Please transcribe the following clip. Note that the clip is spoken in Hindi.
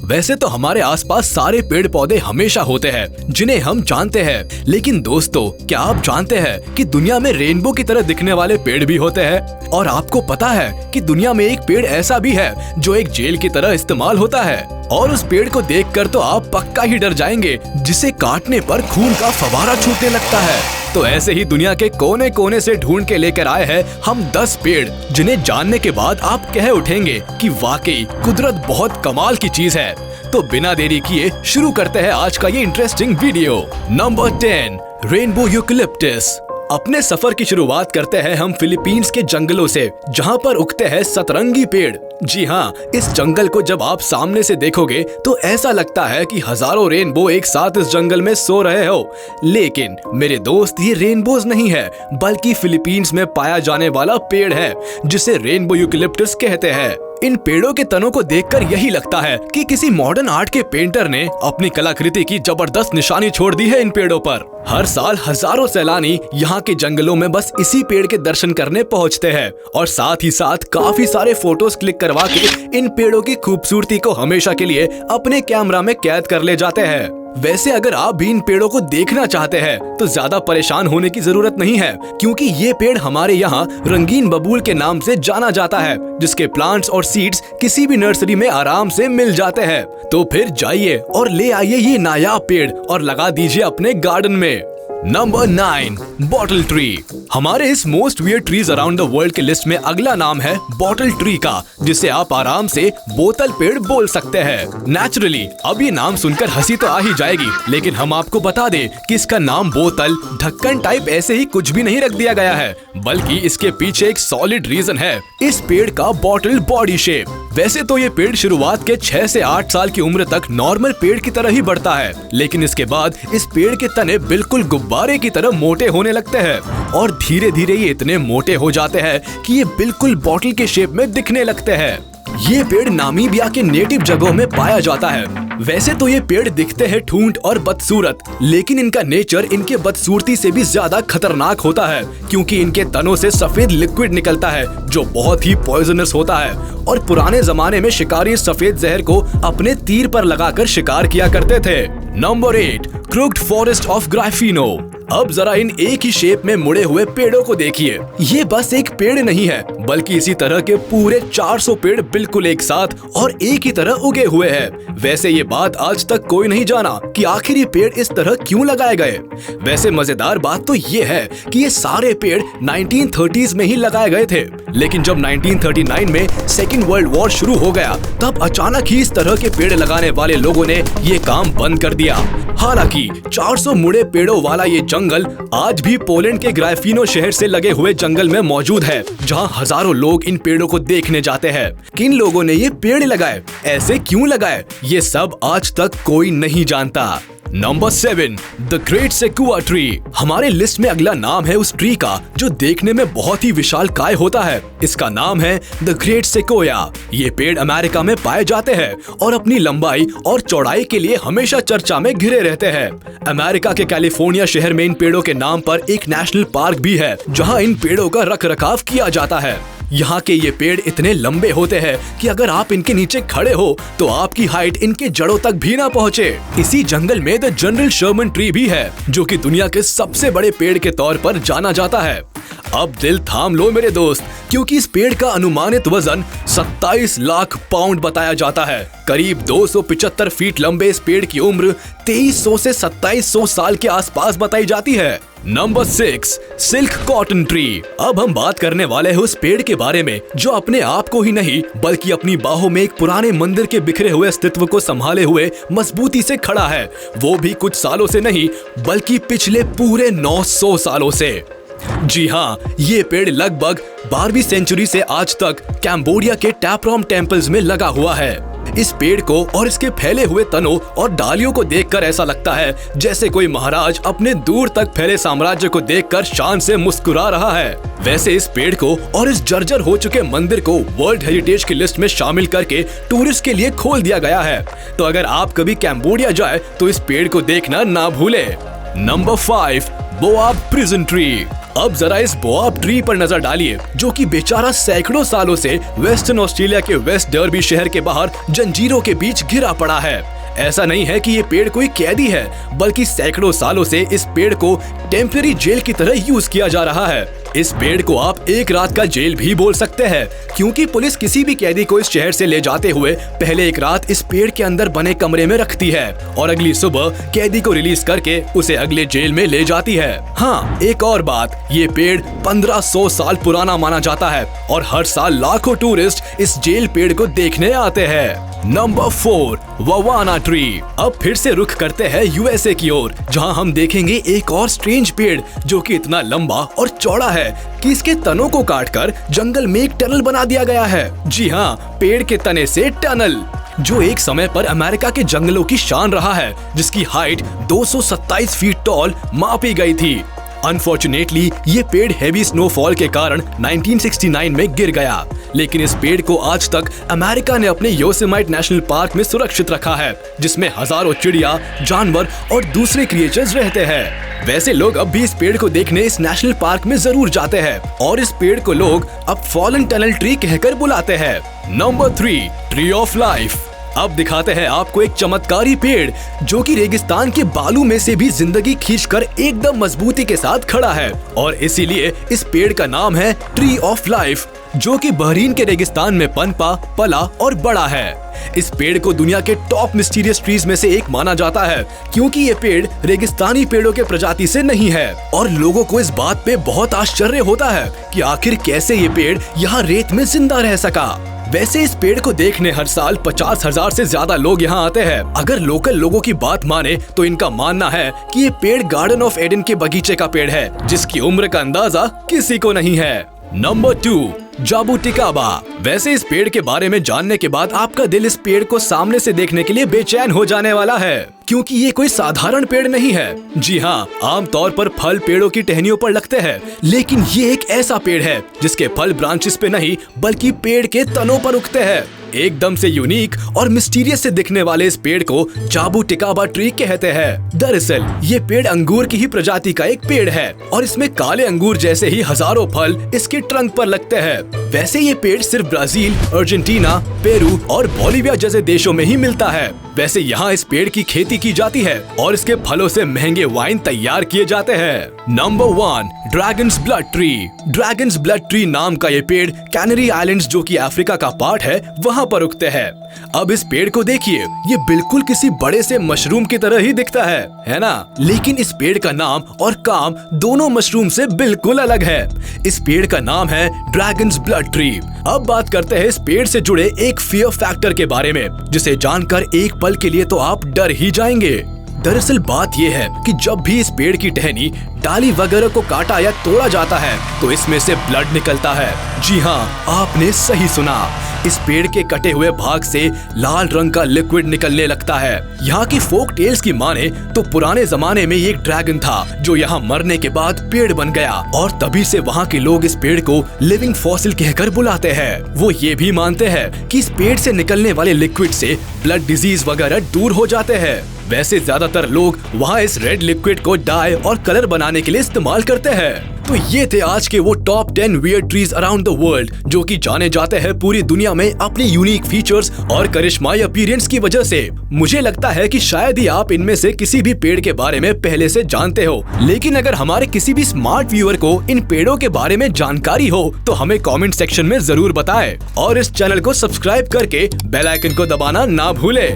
वैसे तो हमारे आसपास सारे पेड़ पौधे हमेशा होते हैं जिन्हें हम जानते हैं, लेकिन दोस्तों क्या आप जानते हैं कि दुनिया में रेनबो की तरह दिखने वाले पेड़ भी होते हैं? और आपको पता है कि दुनिया में एक पेड़ ऐसा भी है जो एक जेल की तरह इस्तेमाल होता है, और उस पेड़ को देखकर तो आप पक्का ही डर जाएंगे, जिसे काटने पर खून का फव्वारा छूटने लगता है। तो ऐसे ही दुनिया के कोने कोने से ढूंढ के लेकर आए हैं हम 10 पेड़, जिन्हें जानने के बाद आप कह उठेंगे कि वाकई कुदरत बहुत कमाल की चीज है। तो बिना देरी किए शुरू करते हैं आज का ये interesting video. Number 10, rainbow eucalyptus. अपने सफर की शुरुआत करते हैं हम फिलीपींस के जंगलों से, जहां पर उगते हैं सतरंगी पेड़। जी हाँ, इस जंगल को जब आप सामने से देखोगे तो ऐसा लगता है कि हजारों रेनबो एक साथ इस जंगल में सो रहे हो। लेकिन मेरे दोस्त, ये रेनबोज नहीं है, बल्कि फिलीपींस में पाया जाने वाला पेड़ है जिसे रेनबो यूकेलिप्टस कहते हैं। इन पेड़ों के तनों को देखकर यही लगता है कि किसी मॉडर्न आर्ट के पेंटर ने अपनी कलाकृति की जबरदस्त निशानी छोड़ दी है इन पेड़ों पर। हर साल हजारों सैलानी यहाँ के जंगलों में बस इसी पेड़ के दर्शन करने पहुँचते हैं, और साथ ही साथ काफी सारे फोटोज क्लिक करवा के इन पेड़ों की खूबसूरती को हमेशा के लिए अपने कैमरा में कैद कर ले जाते हैं। वैसे अगर आप भी इन पेड़ों को देखना चाहते हैं तो ज्यादा परेशान होने की जरूरत नहीं है, क्योंकि ये पेड़ हमारे यहाँ रंगीन बबूल के नाम से जाना जाता है, जिसके प्लांट्स और सीड्स किसी भी नर्सरी में आराम से मिल जाते हैं। तो फिर जाइए और ले आइए ये नायाब पेड़ और लगा दीजिए अपने गार्डन में। Number 9, bottle tree. हमारे इस most weird trees around the world के लिस्ट में अगला नाम है बॉटल ट्री का, जिसे आप आराम से बोतल पेड़ बोल सकते हैं। नेचुरली अब ये नाम सुनकर हंसी तो आ ही जाएगी, लेकिन हम आपको बता दें कि इसका नाम बोतल, ढक्कन टाइप ऐसे ही कुछ भी नहीं रख दिया गया है, बल्कि इसके पीछे एक सॉलिड रीजन है इस पेड़ का बॉटल बॉडी शेप। वैसे तो ये पेड़ शुरुआत के 6 से 8 साल की उम्र तक नॉर्मल पेड़ की तरह ही बढ़ता है, लेकिन इसके बाद इस पेड़ के तने बिल्कुल गुब्बारे की तरह मोटे होने लगते हैं, और धीरे धीरे ये इतने मोटे हो जाते हैं कि ये बिल्कुल बॉटल के शेप में दिखने लगते हैं। ये पेड़ नामीबिया के नेटिव जगहों में पाया जाता है। वैसे तो ये पेड़ दिखते हैं ठूंठ और बदसूरत, लेकिन इनका नेचर इनके बदसूरती से भी ज्यादा खतरनाक होता है, क्योंकि इनके तनों से सफेद लिक्विड निकलता है जो बहुत ही पॉइजनस होता है, और पुराने जमाने में शिकारी सफेद जहर को अपने तीर पर लगाकर शिकार किया करते थे। Number 8, crooked forest of Gryfino. अब जरा इन एक ही शेप में मुड़े हुए पेड़ों को देखिए। ये बस एक पेड़ नहीं है, बल्कि इसी तरह के पूरे 400 पेड़ बिल्कुल एक साथ और एक ही तरह उगे हुए हैं। वैसे ये बात आज तक कोई नहीं जाना कि आखिर ये पेड़ इस तरह क्यों लगाए गए। वैसे मजेदार बात तो ये है कि ये सारे पेड़ 1930s में ही लगाए गए थे, लेकिन जब 1939 में सेकेंड वर्ल्ड वॉर शुरू हो गया, तब अचानक ही इस तरह के पेड़ लगाने वाले लोगों ने ये काम बंद कर दिया। हालांकि 400 मुड़े पेड़ों वाला ये जंगल आज भी पोलैंड के ग्राफिनो शहर से लगे हुए जंगल में मौजूद है, जहां हजारों लोग इन पेड़ों को देखने जाते हैं। किन लोगों ने ये पेड़ लगाए, ऐसे क्यों लगाए, ये सब आज तक कोई नहीं जानता। Number 7, the great sequoia tree. हमारे लिस्ट में अगला नाम है उस ट्री का जो देखने में बहुत ही विशालकाय होता है। इसका नाम है द ग्रेट सेक्वुआ। ये पेड़ अमेरिका में पाए जाते हैं और अपनी लंबाई और चौड़ाई के लिए हमेशा चर्चा में घिरे रहते हैं। अमेरिका के कैलिफोर्निया शहर में इन पेड़ों के नाम पर एक नेशनल पार्क भी है, जहाँ इन पेड़ों का रखरखाव किया जाता है। यहाँ के ये पेड़ इतने लंबे होते हैं कि अगर आप इनके नीचे खड़े हो तो आपकी हाइट इनके जड़ों तक भी ना पहुँचे। इसी जंगल में द जनरल शर्मन ट्री भी है, जो कि दुनिया के सबसे बड़े पेड़ के तौर पर जाना जाता है। अब दिल थाम लो मेरे दोस्त, क्योंकि इस पेड़ का अनुमानित वजन 27 लाख पाउंड बताया जाता है। करीब 275 फीट लंबे इस पेड़ की उम्र 2300 से 2700 साल के आसपास बताई जाती है। Number 6, silk cotton tree. अब हम बात करने वाले हैं उस पेड़ के बारे में जो अपने आप को ही नहीं, बल्कि अपनी बाहों में एक पुराने मंदिर के बिखरे हुए अस्तित्व को संभाले हुए मजबूती से खड़ा है। वो भी कुछ सालों से नहीं, बल्कि पिछले पूरे 900 सालों से। जी हाँ, ये पेड़ लगभग 12वीं सेंचुरी से आज तक कैम्बोडिया के टैप्रोम टेम्पल्स में लगा हुआ है। इस पेड़ को और इसके फैले हुए तनों और डालियों को देखकर ऐसा लगता है जैसे कोई महाराज अपने दूर तक फैले साम्राज्य को देखकर शान से मुस्कुरा रहा है। वैसे इस पेड़ को और इस जर्जर हो चुके मंदिर को वर्ल्ड हेरिटेज की लिस्ट में शामिल करके टूरिस्ट के लिए खोल दिया गया है। तो अगर आप कभी कैम्बोडिया जाए तो इस पेड़ को देखना ना भूले। Number 5, boab prison tree. अब जरा इस बोआब ट्री पर नजर डालिए, जो कि बेचारा सैकड़ों सालों से वेस्टर्न ऑस्ट्रेलिया के वेस्ट डर्बी शहर के बाहर जंजीरों के बीच घिरा पड़ा है। ऐसा नहीं है कि ये पेड़ कोई कैदी है, बल्कि सैकड़ों सालों से इस पेड़ को टेम्परेरी जेल की तरह यूज किया जा रहा है। इस पेड़ को आप एक रात का जेल भी बोल सकते हैं, क्योंकि पुलिस किसी भी कैदी को इस शहर से ले जाते हुए पहले एक रात इस पेड़ के अंदर बने कमरे में रखती है और अगली सुबह कैदी को रिलीज करके उसे अगले जेल में ले जाती है। हाँ, एक और बात, ये पेड़ 1500 साल पुराना माना जाता है और हर साल लाखों टूरिस्ट इस जेल पेड़ को देखने आते हैं। Number 4, Wawona tree. अब फिर से रुख करते हैं यूएसए की ओर, जहां हम देखेंगे एक और स्ट्रेंज पेड़ जो कि इतना लंबा और चौड़ा है कि इसके तनों को काटकर जंगल में एक टनल बना दिया गया है। जी हाँ, पेड़ के तने से टनल, जो एक समय पर अमेरिका के जंगलों की शान रहा है, जिसकी हाइट 227 फीट टॉल मापी गई थी। अनफॉर्चुनेटली ये पेड़ हैवी स्नोफॉल के कारण 1969 में गिर गया, लेकिन इस पेड़ को आज तक अमेरिका ने अपने योसेमाइट नेशनल पार्क में सुरक्षित रखा है, जिसमें हजारों चिड़िया, जानवर और दूसरे क्रिएचर्स रहते हैं। वैसे लोग अब भी इस पेड़ को देखने इस नेशनल पार्क में जरूर जाते हैं और इस पेड़ को लोग अब फॉलन टनल ट्री कहकर बुलाते हैं। Number 3, tree of life. अब दिखाते हैं आपको एक चमत्कारी पेड़ जो कि रेगिस्तान के बालू में से भी जिंदगी खींचकर एकदम मजबूती के साथ खड़ा है, और इसीलिए इस पेड़ का नाम है ट्री ऑफ लाइफ, जो कि बहरीन के रेगिस्तान में पनपा, पला और बड़ा है। इस पेड़ को दुनिया के टॉप मिस्टीरियस ट्रीज में से एक माना जाता है, क्योंकि ये पेड़ रेगिस्तानी पेड़ों के प्रजाति से नहीं है और लोगों को इस बात पे बहुत आश्चर्य होता है कि आखिर कैसे ये पेड़ यहाँ रेत में जिंदा रह सका। वैसे इस पेड़ को देखने हर साल 50,000 से ज्यादा लोग यहाँ आते हैं। अगर लोकल लोगों की बात माने तो इनका मानना है कि ये पेड़ गार्डन ऑफ एडन के बगीचे का पेड़ है, जिसकी उम्र का अंदाजा किसी को नहीं है। नंबर 2, जाबुटिकाबा। वैसे इस पेड़ के बारे में जानने के बाद आपका दिल इस पेड़ को सामने से देखने के लिए बेचैन हो जाने वाला है, क्योंकि ये कोई साधारण पेड़ नहीं है। जी हाँ, आमतौर पर फल पेड़ों की टहनियों पर लगते हैं, लेकिन ये एक ऐसा पेड़ है जिसके फल ब्रांचेस पे नहीं बल्कि पेड़ के तनों पर उगते हैं। एकदम से यूनिक और मिस्टीरियस से दिखने वाले इस पेड़ को जाबुटिकाबा ट्री कहते हैं। दरअसल ये पेड़ अंगूर की ही प्रजाति का एक पेड़ है और इसमें काले अंगूर जैसे ही हजारों फल इसके ट्रंक पर लगते हैं। वैसे ये पेड़ सिर्फ ब्राजील, अर्जेंटीना, पेरू और बोलिविया जैसे देशों में ही मिलता है। वैसे यहाँ इस पेड़ की खेती की जाती है और इसके फलों से महंगे वाइन तैयार किए जाते हैं। Number 1, dragons blood tree. Dragons blood tree नाम का ये पेड़ कैनरी आइलैंड्स, जो कि अफ्रीका का पार्ट है, वहाँ पर उगते हैं। अब इस पेड़ को देखिए, ये बिल्कुल किसी बड़े से मशरूम की तरह ही दिखता है ना? लेकिन इस पेड़ का नाम और काम दोनों मशरूम से बिल्कुल अलग है। इस पेड़ का नाम है ड्रैगन्स ब्लड ट्री। अब बात करते हैं इस पेड़ से जुड़े एक फियर फैक्टर के बारे में, जिसे जानकर एक पल के लिए तो आप डर ही जाएंगे। दरअसल बात यह है कि जब भी इस पेड़ की टहनी, डाली वगैरह को काटा या तोड़ा जाता है तो इसमें से ब्लड निकलता है। जी हाँ, आपने सही सुना, इस पेड़ के कटे हुए भाग से लाल रंग का लिक्विड निकलने लगता है। यहाँ की फोक टेल्स की माने तो पुराने जमाने में ये एक ड्रैगन था जो यहाँ मरने के बाद पेड़ बन गया और तभी से वहाँ के लोग इस पेड़ को लिविंग फॉसिल कहकर बुलाते हैं। वो ये भी मानते हैं कि इस पेड़ से निकलने वाले लिक्विड से ब्लड डिजीज वगैरह दूर हो जाते हैं। वैसे ज्यादातर लोग वहाँ इस रेड लिक्विड को डाई और कलर बनाने के लिए इस्तेमाल करते हैं। तो ये थे आज के वो top 10 weird trees around the world, जो कि जाने जाते हैं पूरी दुनिया में अपनी यूनिक फीचर्स और करिश्माई अपीयरेंस की वजह से। मुझे लगता है कि शायद ही आप इनमें से किसी भी पेड़ के बारे में पहले से जानते हो, लेकिन अगर हमारे किसी भी स्मार्ट व्यूअर को इन पेड़ों के बारे में जानकारी हो तो हमें कमेंट सेक्शन में जरूर बताएं और इस चैनल को सब्सक्राइब करके बेल आइकन को दबाना ना भूले।